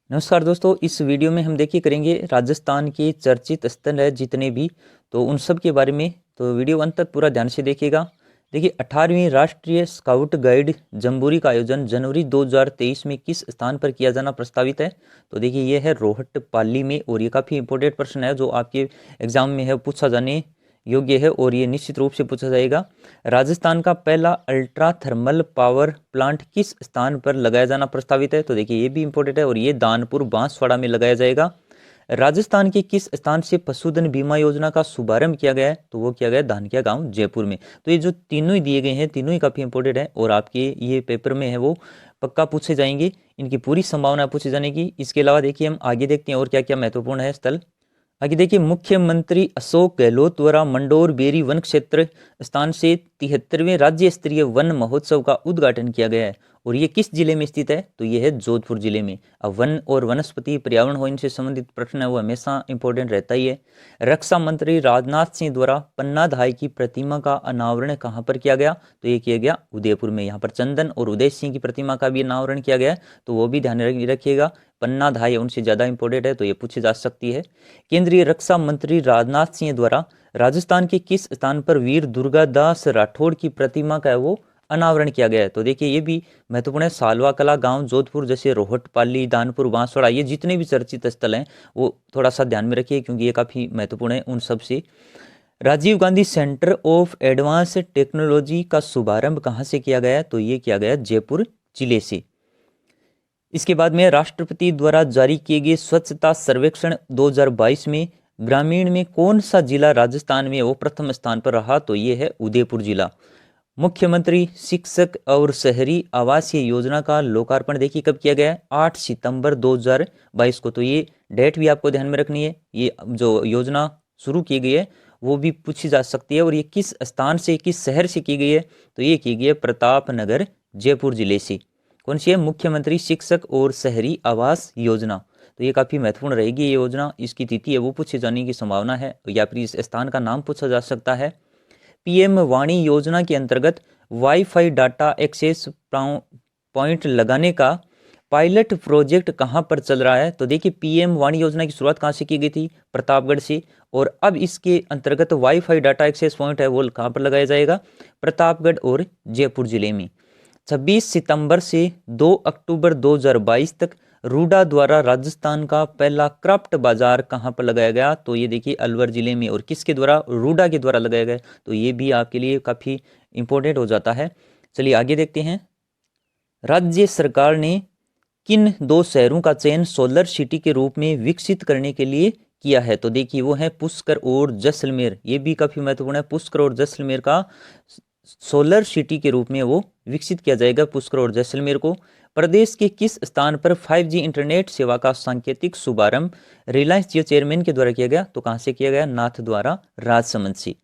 नमस्कार दोस्तों, इस वीडियो में हम देखिए करेंगे राजस्थान के चर्चित स्थल है जितने भी, तो उन सब के बारे में। तो वीडियो अंत तक पूरा ध्यान से देखिएगा। देखिए 18वीं राष्ट्रीय स्काउट गाइड जम्बूरी का आयोजन जनवरी 2023 में किस स्थान पर किया जाना प्रस्तावित है। तो देखिए ये है रोहट पाली में, और ये काफ़ी इंपॉर्टेंट प्रश्न है जो आपके एग्जाम में है पूछा जाने योग्य है, और ये निश्चित रूप से पूछा जाएगा। राजस्थान का पहला अल्ट्रा थर्मल पावर प्लांट किस स्थान पर लगाया जाना प्रस्तावित है। तो देखिए ये भी इंपॉर्टेंट है, और ये दानपुर बांसवाड़ा में लगाया जाएगा। राजस्थान के किस स्थान से पशुधन बीमा योजना का शुभारंभ किया गया है। तो वो किया गया धानक्या गांव जयपुर में। तो ये जो तीनों ही दिए गए हैं, तीनों ही काफ़ी इंपॉर्टेंट है, और आपके ये पेपर में है वो पक्का पूछे जाएंगे। इनकी पूरी संभावना है पूछे जाने की। इसके अलावा देखिए हम आगे देखते हैं और क्या क्या महत्वपूर्ण है स्थल। आगे देखिए, मुख्यमंत्री अशोक गहलोत द्वारा मंडोर बेरी वन क्षेत्र स्थान से 73वें राज्य स्तरीय वन महोत्सव का उद्घाटन किया गया है, और ये किस जिले में स्थित है। तो ये है जोधपुर जिले में। अब वन और वनस्पति पर्यावरण हो इनसे संबंधित प्रश्न है वो हमेशा इंपॉर्टेंट रहता ही है। रक्षा मंत्री राजनाथ सिंह द्वारा पन्ना धाय की प्रतिमा का अनावरण कहाँ पर किया गया। तो ये किया गया उदयपुर में। यहाँ पर चंदन और उदय सिंह की प्रतिमा का भी अनावरण किया गया है, तो वो भी ध्यान रखिएगा। पन्ना धाय उनसे ज़्यादा इंपॉर्टेंट है, तो ये पूछी जा सकती है। केंद्रीय रक्षा मंत्री राजनाथ सिंह द्वारा राजस्थान के किस स्थान पर वीर दुर्गादास राठौड़ की प्रतिमा का है वो अनावरण किया गया है। तो देखिए ये भी महत्वपूर्ण है। सालवा कला गांव जोधपुर, जैसे रोहट पाली दानपुर बांसवाड़ा, ये जितने भी चर्चित स्थल हैं वो थोड़ा सा ध्यान में रखिए, क्योंकि ये काफ़ी महत्वपूर्ण है उन सब से। Rajiv Gandhi centre of advance technology का शुभारंभ कहाँ से किया गया है। तो ये किया गया जयपुर जिले से। इसके बाद में राष्ट्रपति द्वारा जारी किए गए स्वच्छता सर्वेक्षण 2022 में ग्रामीण में कौन सा जिला राजस्थान में वो प्रथम स्थान पर रहा। तो ये है उदयपुर जिला। मुख्यमंत्री शिक्षक और शहरी आवासीय योजना का लोकार्पण देखिए कब किया गया है, 8 सितंबर 2022 को। तो ये डेट भी आपको ध्यान में रखनी है। ये जो योजना शुरू की गई है वो भी पूछी जा सकती है, और ये किस स्थान से, किस शहर से की गई है। तो ये की गई है प्रताप नगर जयपुर जिले से। कौन सी है, मुख्यमंत्री शिक्षक और शहरी आवास योजना। तो ये काफ़ी महत्वपूर्ण रहेगी ये योजना। इसकी तिथि है वो पूछे जाने की संभावना है, या फिर इस स्थान का नाम पूछा जा सकता है। पीएम वाणी योजना के अंतर्गत वाईफाई डाटा एक्सेस पॉइंट लगाने का पायलट प्रोजेक्ट कहां पर चल रहा है। तो देखिए पीएम वाणी योजना की शुरुआत कहां से की गई थी, प्रतापगढ़ से, और अब इसके अंतर्गत वाईफाई डाटा एक्सेस पॉइंट है वो कहां पर लगाया जाएगा, प्रतापगढ़ और जयपुर जिले में। 26 सितंबर से 2 अक्टूबर 2022 तक रूडा द्वारा राजस्थान का पहला क्राफ्ट बाजार कहां पर लगाया गया। तो ये देखिए अलवर जिले में, और किसके द्वारा, रूडा के द्वारा लगाया गया। तो ये भी आपके लिए काफ़ी इंपॉर्टेंट हो जाता है। चलिए आगे देखते हैं। राज्य सरकार ने किन दो शहरों का चयन सोलर सिटी के रूप में विकसित करने के लिए किया है। तो देखिए वो है पुष्कर और जैसलमेर। ये भी काफ़ी महत्वपूर्ण है। पुष्कर और जैसलमेर का सोलर सिटी के रूप में वो विकसित किया जाएगा, पुष्कर और जैसलमेर को। प्रदेश के किस स्थान पर 5G इंटरनेट सेवा का सांकेतिक शुभारंभ रिलायंस जियो चेयरमैन के द्वारा किया गया। तो कहां से किया गया, नाथ द्वारा राजसमंद से।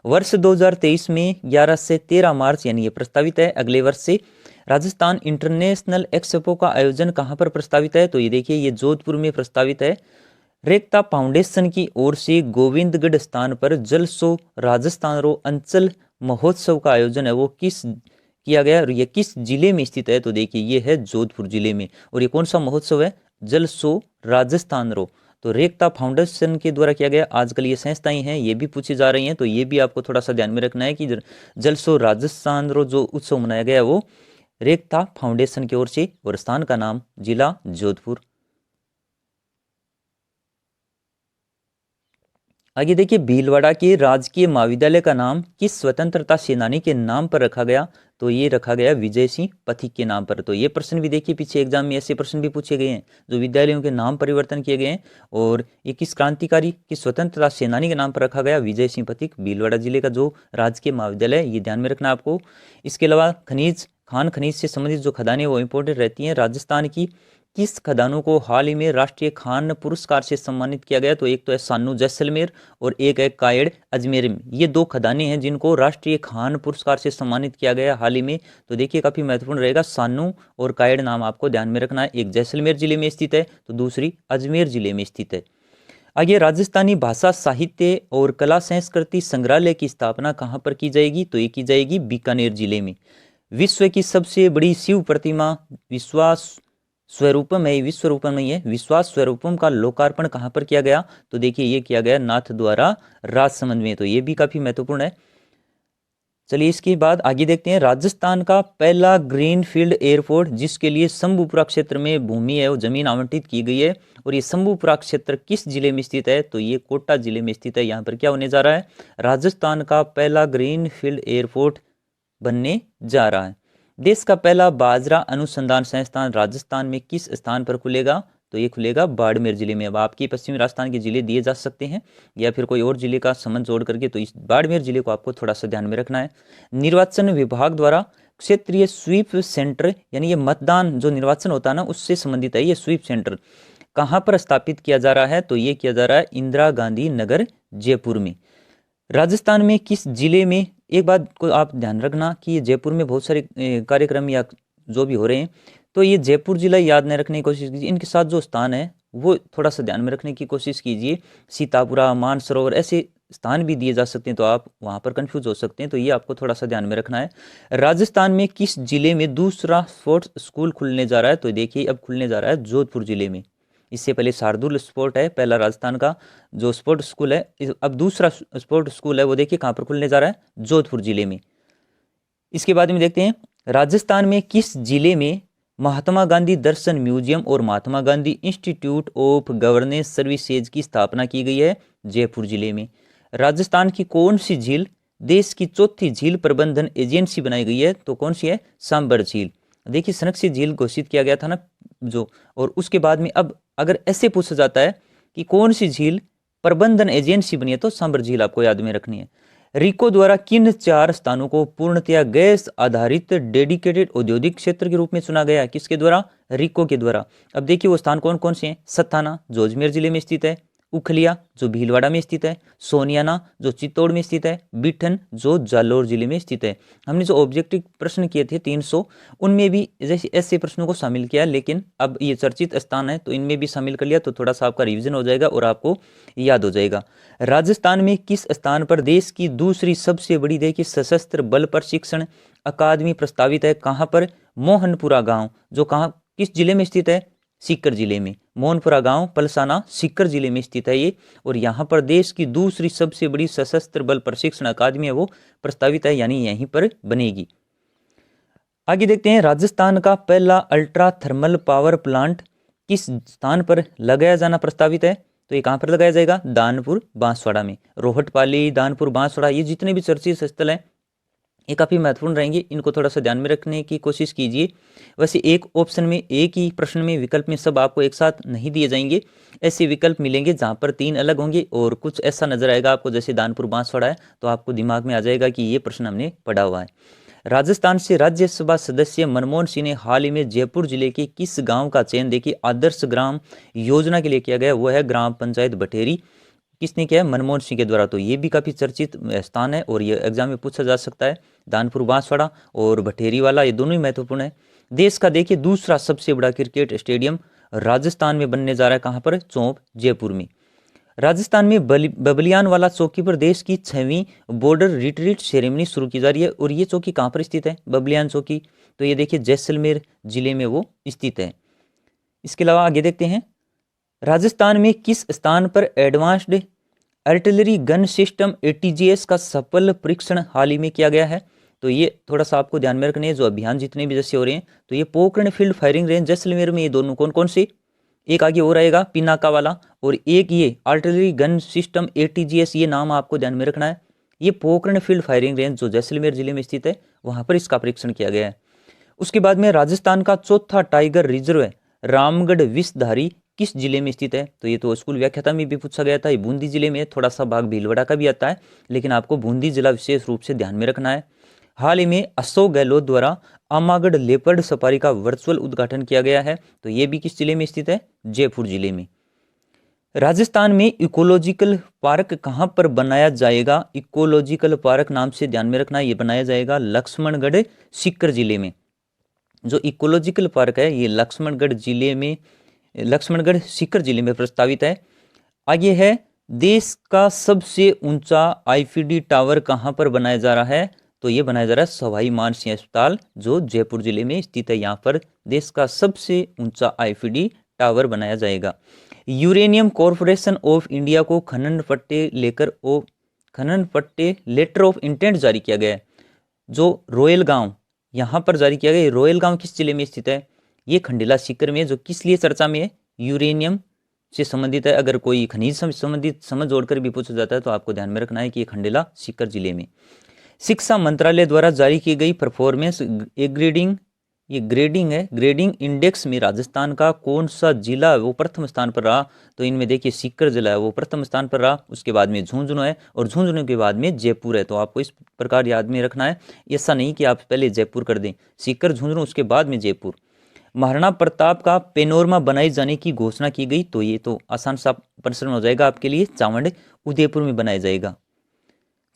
वर्ष 2023 में 11 से 13 मार्च, यानी ये प्रस्तावित है अगले वर्ष से, राजस्थान इंटरनेशनल एक्सपो का आयोजन कहां पर प्रस्तावित है। तो ये देखिए ये जोधपुर में प्रस्तावित है। रेखता फाउंडेशन की ओर से गोविंदगढ़ स्थान पर जलसो राजस्थान रो अंचल महोत्सव का आयोजन है वो किस किया गया, और ये किस जिले में स्थित है। तो देखिए ये है जोधपुर जिले में। और ये कौन सा महोत्सव है, जलसो राजस्थान रो। तो रेखता फाउंडेशन के द्वारा किया गया। आजकल ये संस्थाएं हैं ये भी पूछी जा रही हैं, तो ये भी आपको थोड़ा सा ध्यान में रखना है कि जलसो राजस्थान रो जो उत्सव मनाया गया वो रेखता फाउंडेशन की ओर से, और स्थान का नाम जिला जोधपुर। आगे देखिए, भीलवाड़ा के राजकीय महाविद्यालय का नाम किस स्वतंत्रता सेनानी के नाम पर रखा गया। तो ये रखा गया विजय सिंह पथिक के नाम पर। तो ये प्रश्न भी देखिए पीछे एग्जाम में ऐसे प्रश्न भी पूछे गए हैं जो विद्यालयों के नाम परिवर्तन किए गए हैं, और ये किस क्रांतिकारी, किस स्वतंत्रता सेनानी के नाम पर रखा गया, विजय सिंह पथिक। भीलवाड़ा जिले का जो राजकीय महाविद्यालय, ये ध्यान में रखना आपको। इसके अलावा खनिज, खान खनिज से संबंधित जो खदानें वो इंपॉर्टेंट रहती हैं। राजस्थान की किस खदानों को हाल ही में राष्ट्रीय खान पुरस्कार से सम्मानित किया गया। तो एक तो है सानू जैसलमेर, और एक है कायड़ अजमेर में। ये दो खदानें हैं जिनको राष्ट्रीय खान पुरस्कार से सम्मानित किया गया हाल ही में। तो देखिए काफ़ी महत्वपूर्ण रहेगा, सानू और कायड़ नाम आपको ध्यान में रखना है। एक जैसलमेर जिले में स्थित है, तो दूसरी अजमेर जिले में स्थित है। आगे, राजस्थानी भाषा साहित्य और कला संस्कृति संग्रहालय की स्थापना कहाँ पर की जाएगी। तो ये की जाएगी बीकानेर जिले में। विश्व की सबसे बड़ी शिव प्रतिमा विश्वास स्वरूपम है, विश्व रूपम नहीं है, विश्वास स्वरूपम का लोकार्पण कहाँ पर किया गया? तो देखिए ये किया गया नाथ द्वारा राजसमंद में, तो ये भी काफी महत्वपूर्ण है। चलिए इसके बाद आगे देखते हैं, राजस्थान का पहला ग्रीनफील्ड एयरपोर्ट जिसके लिए शंभुपुरा क्षेत्र में भूमि है वो जमीन आवंटित की गई है, और ये शंभुपुरा क्षेत्र किस जिले में स्थित है? तो ये कोटा जिले में स्थित है। यहाँ पर क्या होने जा रहा है? राजस्थान का पहला ग्रीनफील्ड एयरपोर्ट बनने जा रहा है। देश का पहला बाजरा अनुसंधान संस्थान राजस्थान में किस स्थान पर खुलेगा? तो ये खुलेगा बाड़मेर जिले में। अब आपके पश्चिमी राजस्थान के जिले दिए जा सकते हैं या फिर कोई और जिले का संबंध जोड़ करके, तो इस बाड़मेर जिले को आपको थोड़ा सा ध्यान में रखना है। निर्वाचन विभाग द्वारा क्षेत्रीय स्वीप सेंटर, यानी ये मतदान जो निर्वाचन होता है ना उससे संबंधित है, ये स्वीप सेंटर कहाँ पर स्थापित किया जा रहा है? तो ये किया जा रहा है इंदिरा गांधी नगर जयपुर में। राजस्थान में किस जिले में, एक बात को आप ध्यान रखना कि ये जयपुर में बहुत सारे कार्यक्रम या जो भी हो रहे हैं, तो ये जयपुर जिला याद नहीं रखने की कोशिश कीजिए। इनके साथ जो स्थान है वो थोड़ा सा ध्यान में रखने की कोशिश कीजिए। सीतापुरा, मानसरोवर ऐसे स्थान भी दिए जा सकते हैं, तो आप वहाँ पर कंफ्यूज हो सकते हैं, तो ये आपको थोड़ा सा ध्यान में रखना है। राजस्थान में किस जिले में दूसरा स्पोर्ट्स स्कूल खुलने जा रहा है? तो देखिए अब खुलने जा रहा है जोधपुर जिले में। इससे पहले शार्दुल स्पोर्ट है पहला राजस्थान का जो स्पोर्ट स्कूल है, अब दूसरा स्पोर्ट स्कूल है वो देखिए कहाँ पर खुलने जा रहा है? जोधपुर जिले में। इसके बाद में देखते हैं, राजस्थान में किस जिले में महात्मा गांधी दर्शन म्यूजियम और Mahatma Gandhi institute of governance services की स्थापना की गई है? जयपुर जिले में। राजस्थान की कौन सी झील देश की चौथी झील प्रबंधन एजेंसी बनाई गई है? तो कौन सी है? सांबर झील। देखिए संरक्षित झील घोषित किया गया था ना जो, और उसके बाद में अब अगर ऐसे पूछा जाता है कि कौन सी झील प्रबंधन एजेंसी बनी है, तो सांबर झील आपको याद में रखनी है। रिको द्वारा किन 4 स्थानों को पूर्णतया गैस आधारित डेडिकेटेड औद्योगिक क्षेत्र के रूप में चुना गया? किसके द्वारा? रिको के द्वारा। अब देखिए वो स्थान कौन कौन से हैं? सत्थाना जो अजमेर जिले में स्थित है, उखलिया जो भीलवाड़ा में स्थित है, सोनियाना जो चित्तौड़ में स्थित है, बिठन जो जालोर जिले में स्थित है। हमने जो ऑब्जेक्टिव प्रश्न किए थे 300, उनमें भी जैसे ऐसे प्रश्नों को शामिल किया, लेकिन अब ये चर्चित स्थान है तो इनमें भी शामिल कर लिया, तो थोड़ा सा आपका रिविजन हो जाएगा और आपको याद हो जाएगा। राजस्थान में किस स्थान पर देश की दूसरी सबसे बड़ी देखिए सशस्त्र बल प्रशिक्षण अकादमी प्रस्तावित है? कहाँ पर? मोहनपुरा गांव जो कहाँ किस जिले में स्थित है? सीकर जिले में। मोहनपुरा गांव पलसाना सीकर जिले में स्थित है ये, और यहाँ पर देश की दूसरी सबसे बड़ी सशस्त्र बल प्रशिक्षण अकादमी है वो प्रस्तावित है, यानी यहीं पर बनेगी। आगे देखते हैं, राजस्थान का पहला अल्ट्रा थर्मल पावर प्लांट किस स्थान पर लगाया जाना प्रस्तावित है? तो ये कहाँ पर लगाया जाएगा? दानपुर बांसवाड़ा में। रोहटपाली, दानपुर, बांसवाड़ा ये जितने भी चर्चित स्थल हैं ये काफ़ी महत्वपूर्ण रहेंगे, इनको थोड़ा सा ध्यान में रखने की कोशिश कीजिए। वैसे एक ऑप्शन में, एक ही प्रश्न में, विकल्प में सब आपको एक साथ नहीं दिए जाएंगे, ऐसे विकल्प मिलेंगे जहाँ पर 3 अलग होंगे और कुछ ऐसा नजर आएगा आपको जैसे दानपुर बांसवाड़ा है, तो आपको दिमाग में आ जाएगा कि ये प्रश्न हमने पढ़ा हुआ है। राजस्थान से राज्यसभा सदस्य मनमोहन सिंह ने हाल ही में जयपुर जिले के किस गाँव का चयन देखिए आदर्श ग्राम योजना के लिए किया गया? वो है ग्राम पंचायत भटेरी। किसने किया है? मनमोहन सिंह के द्वारा। तो ये भी काफ़ी चर्चित स्थान है और ये एग्जाम में पूछा जा सकता है। दानपुर बांसवाड़ा और भटेरी वाला ये दोनों ही महत्वपूर्ण है। देश का देखिए दूसरा सबसे बड़ा क्रिकेट स्टेडियम राजस्थान में बनने जा रहा है। कहाँ पर? चौंक जयपुर में। राजस्थान में बबलियान वाला चौकी पर देश की 6वीं बॉर्डर रिट्रीट सेरेमनी शुरू की जा रही है, और ये चौकी कहाँ पर स्थित है? बबलियान चौकी, तो ये देखिए जैसलमेर जिले में वो स्थित है। इसके अलावा आगे देखते हैं, राजस्थान में किस स्थान पर advanced artillery gun system ATGS का सफल परीक्षण हाल ही में किया गया है? तो ये थोड़ा सा आपको ध्यान में रखने हैं, जो अभियान जितने भी जैसे हो रहे हैं, तो ये Pokhran field firing range Jaisalmer में, ये दोनों कौन कौन से? एक आगे और आएगा पिनाका वाला, और एक ये आर्टिलरी गन सिस्टम ATGS, ये नाम आपको ध्यान में रखना है। ये पोखरण फील्ड फायरिंग रेंज जो जैसलमेर जिले में स्थित है वहाँ पर इसका परीक्षण किया गया है। उसके बाद में राजस्थान का चौथा टाइगर रिजर्व है रामगढ़ विषधारी किस जिले में स्थित है? तो ये तो स्कूल व्याख्याता में भी पूछा गया था। ये बूंदी जिले में, थोड़ा सा भाग भीलवाड़ा का भी आता है, लेकिन आपको बूंदी जिला विशेष रूप से ध्यान में रखना है। हाल ही में अशोक गहलोत द्वारा आमागढ़ लेपर्ड सफारी का वर्चुअल उद्घाटन किया गया है, तो ये भी किस जिले में स्थित है? जयपुर जिले में। राजस्थान में इकोलॉजिकल पार्क कहाँ पर बनाया जाएगा? इकोलॉजिकल पार्क नाम से ध्यान में रखना, ये बनाया जाएगा लक्ष्मणगढ़ सीकर जिले में। जो इकोलॉजिकल पार्क है ये लक्ष्मणगढ़ सीकर जिले में प्रस्तावित है। आगे है, देश का सबसे ऊंचा IPD टावर कहाँ पर बनाया जा रहा है? तो ये बनाया जा रहा है सवाई मान सिंह अस्पताल, जो जयपुर जिले में स्थित है। यहाँ पर देश का सबसे ऊंचा आईपीडी टावर बनाया जाएगा। यूरेनियम कॉरपोरेशन ऑफ इंडिया को खनन पट्टे लेटर ऑफ इंटेंट जारी किया गया है, जो रोयल गांव यहाँ पर जारी किया गया। रोयल गांव किस जिले में स्थित है? ये खंडेला सीकर में, जो किस लिए चर्चा में है? यूरेनियम से संबंधित है। अगर कोई खनिज से संबंधित समझ जोड़कर भी पूछा जाता है तो आपको ध्यान में रखना है कि ये खंडेला सीकर जिले में। शिक्षा मंत्रालय द्वारा जारी की गई परफॉर्मेंस ग्रेडिंग इंडेक्स में राजस्थान का कौन सा जिला वो प्रथम स्थान पर रहा? तो इनमें देखिए सीकर जिला है वो प्रथम स्थान पर रहा, उसके बाद में झुंझुनू है और झुंझुनू के बाद में जयपुर है। तो आपको इस प्रकार याद में रखना है, ऐसा नहीं कि आप पहले जयपुर कर दें, सीकर झुंझुनू उसके बाद में जयपुर। महाराणा प्रताप का पेनोरमा बनाए जाने की घोषणा की गई, तो ये तो आसान सा प्रश्न हो जाएगा आपके लिए, चावंड उदयपुर में बनाया जाएगा।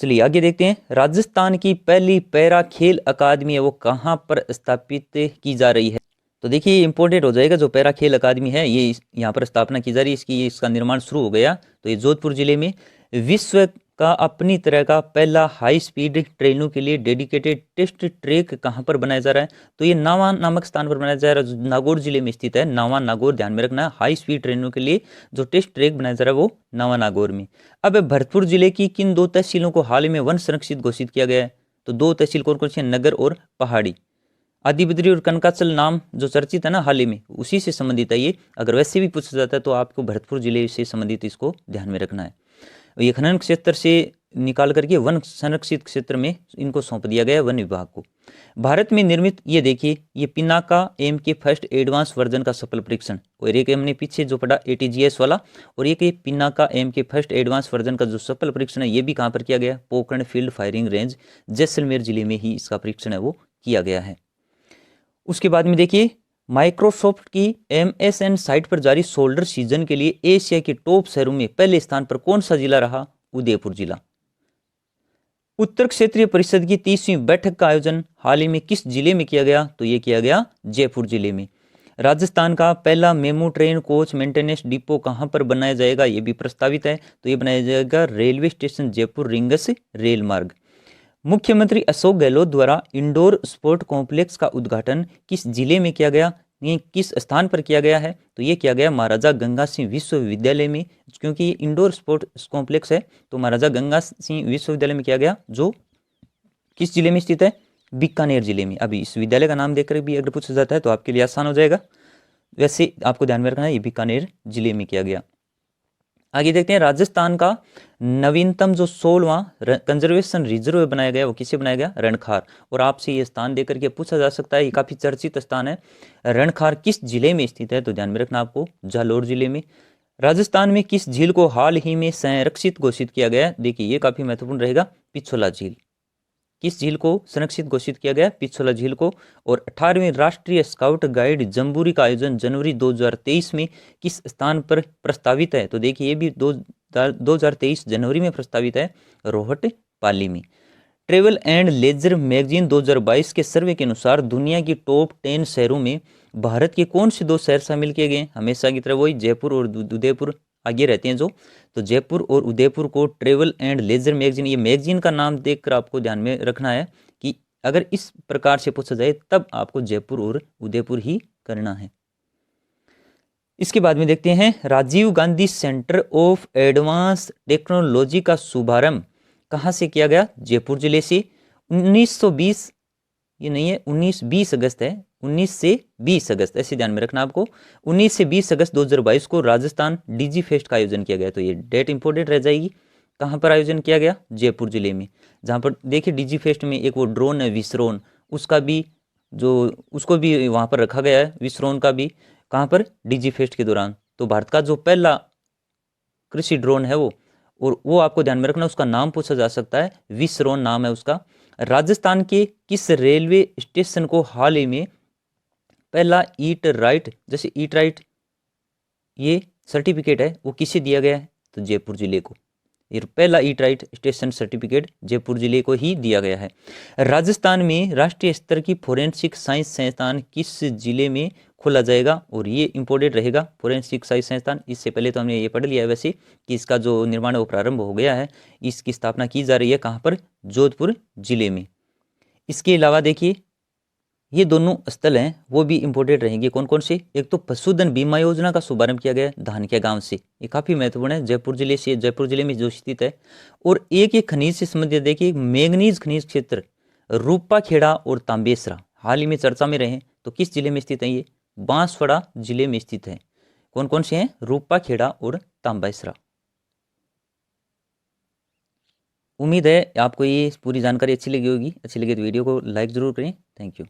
चलिए आगे देखते हैं। राजस्थान की पहली पैरा खेल अकादमी है वो कहाँ पर स्थापित की जा रही है? तो देखिए इंपॉर्टेंट हो जाएगा, जो पैरा खेल अकादमी है ये यहाँ पर स्थापना की जा रही है, इसका निर्माण शुरू हो गया। तो ये जोधपुर जिले में। विश्व का अपनी तरह का पहला हाई स्पीड ट्रेनों के लिए डेडिकेटेड टेस्ट ट्रैक कहाँ पर बनाया जा रहा है? तो ये नावा नामक स्थान पर बनाया जा रहा है, जो नागौर जिले में स्थित है। नावा नागौर ध्यान में रखना है। हाई स्पीड ट्रेनों के लिए जो टेस्ट ट्रैक बनाया जा रहा है वो नावा नागौर में। अब भरतपुर जिले की किन 2 तहसीलों को हाल ही में वन संरक्षित घोषित किया गया है? तो 2 तहसील कौन कौन सी है? नगर और पहाड़ी। आदिबद्री और कनकाचल नाम जो चर्चित है ना हाल ही में, उसी से संबंधित है ये। अगर वैसे भी पूछा जाता है तो आपको भरतपुर जिले से संबंधित इसको ध्यान में रखना है। ये खनन क्षेत्र से निकाल करके वन संरक्षित क्षेत्र में इनको सौंप दिया गया वन विभाग को। भारत में निर्मित ये देखिए ये पिनाका एम के फर्स्ट एडवांस वर्जन का सफल परीक्षण, और एक हमने पीछे जो पढ़ा ATGS वाला, और एक ये पिनाका एम के फर्स्ट एडवांस वर्जन का जो सफल परीक्षण है ये भी कहाँ पर किया गया? Pokhran field firing range Jaisalmer जिले में ही इसका परीक्षण है वो किया गया है। उसके बाद में देखिए माइक्रोसॉफ्ट की MSN साइट पर जारी शोल्डर सीजन के लिए एशिया के टॉप शहरों में पहले स्थान पर कौन सा जिला रहा? उदयपुर जिला। उत्तर क्षेत्रीय परिषद की 30वीं बैठक का आयोजन हाल ही में किस जिले में किया गया? तो ये किया गया जयपुर जिले में। राजस्थान का पहला MEMU train coach maintenance depot कहां पर बनाया जाएगा? ये भी प्रस्तावित है, तो ये बनाया जाएगा railway station Jaipur rings rail मार्ग। मुख्यमंत्री अशोक गहलोत द्वारा इंडोर स्पोर्ट कॉम्प्लेक्स का उद्घाटन किस जिले में किया गया? ये किस स्थान पर किया गया है? तो ये किया गया महाराजा गंगा सिंह विश्वविद्यालय में, क्योंकि ये इंडोर स्पोर्ट कॉम्प्लेक्स है तो महाराजा गंगा सिंह विश्वविद्यालय में किया गया, जो किस जिले में स्थित है? बीकानेर जिले में। अभी इस विद्यालय का नाम देखकर भी अगर पूछा जाता है तो आपके लिए आसान हो जाएगा, वैसे आपको ध्यान में रखना है ये बीकानेर जिले में किया गया। आगे देखते हैं राजस्थान का नवीनतम जो 16वां कंजर्वेशन रिजर्व बनाया गया वो किसे बनाया गया? रणखार। और आपसे ये स्थान देकर के पूछा जा सकता है, ये काफी चर्चित स्थान है। रणखार किस जिले में स्थित है? तो ध्यान में रखना आपको जालोर जिले में। राजस्थान में किस झील को हाल ही में संरक्षित घोषित किया गया है? देखिए ये काफी महत्वपूर्ण रहेगा, पिछोला झील। किस झील को संरक्षित घोषित किया गया? पिछोला झील को। और 18वीं राष्ट्रीय स्काउट गाइड जम्बूरी का आयोजन जनवरी 2023 में किस स्थान पर प्रस्तावित है? तो देखिए ये भी 2023 जनवरी में प्रस्तावित है, रोहट पाली में। ट्रेवल एंड लेजर मैगजीन 2022 के सर्वे के अनुसार दुनिया की टॉप 10 शहरों में भारत के कौन से 2 शहर शामिल किए गए? हमेशा की तरह वही जयपुर और उदयपुर आगे रहते हैं जो। तो जयपुर और उदयपुर को ट्रेवल एंड लेजर मैगजीन, ये मैगजीन का नाम देखकर आपको ध्यान में रखना है कि अगर इस प्रकार से पूछा जाए तब आपको जयपुर और उदयपुर ही करना है। इसके बाद में देखते हैं Rajiv Gandhi centre of advance technology का शुभारंभ कहाँ से किया गया? जयपुर जिले से। 1920 ये नहीं है, 19-20 अगस्त है, 19 से 20 अगस्त, ऐसे ध्यान में रखना आपको। 19 से 20 अगस्त 2022 को राजस्थान डिजी फेस्ट का आयोजन किया गया। तो ये डेट इंपॉर्टेंट रह जाएगी। कहाँ पर आयोजन किया गया? जयपुर जिले में। जहाँ पर देखिए डिजी फेस्ट में एक वो ड्रोन है विस्रोन, उसको भी वहाँ पर रखा गया है, विस्रोन का भी। कहाँ पर? डिजी फेस्ट के दौरान। तो भारत का जो पहला कृषि ड्रोन है वो, और वो आपको ध्यान में रखना, उसका नाम पूछा जा सकता है, विस्रोन नाम है उसका। राजस्थान के किस रेलवे स्टेशन को हाल ही में पहला ईट राइट, जैसे ईट राइट ये सर्टिफिकेट है वो किसे दिया गया है? तो जयपुर जिले को। ये पहला eat right station certificate Jaipur जिले को ही दिया गया है। राजस्थान में राष्ट्रीय स्तर की फोरेंसिक साइंस संस्थान किस जिले में खोला जाएगा? और ये इंपॉर्टेंट रहेगा, फोरेंसिक साइंस संस्थान। इससे पहले तो हमने ये पढ़ लिया है वैसे कि इसका जो निर्माण है वो प्रारंभ हो गया है। इसकी स्थापना की जा रही है कहाँ पर? जोधपुर जिले में। इसके अलावा देखिए ये दोनों स्थल हैं वो भी इम्पोर्टेंट रहेंगे। कौन कौन से? एक तो पशुधन बीमा योजना का शुभारंभ किया गया धानक्या गांव से, ये काफी महत्वपूर्ण है, जयपुर जिले से, जयपुर जिले में जो स्थित है। और एक ये खनिज से संबंधित देखिए मैंगनीज खनिज क्षेत्र रूपाखेड़ा और तांबेसरा हाल ही में चर्चा में रहे, तो किस जिले में स्थित है ये? बांसवाड़ा जिले में स्थित है। कौन कौन से हैं? रूपाखेड़ा और तांबेसरा। उम्मीद है आपको ये पूरी जानकारी अच्छी लगी होगी। अच्छी लगी तो वीडियो को लाइक जरूर करें। Thank you.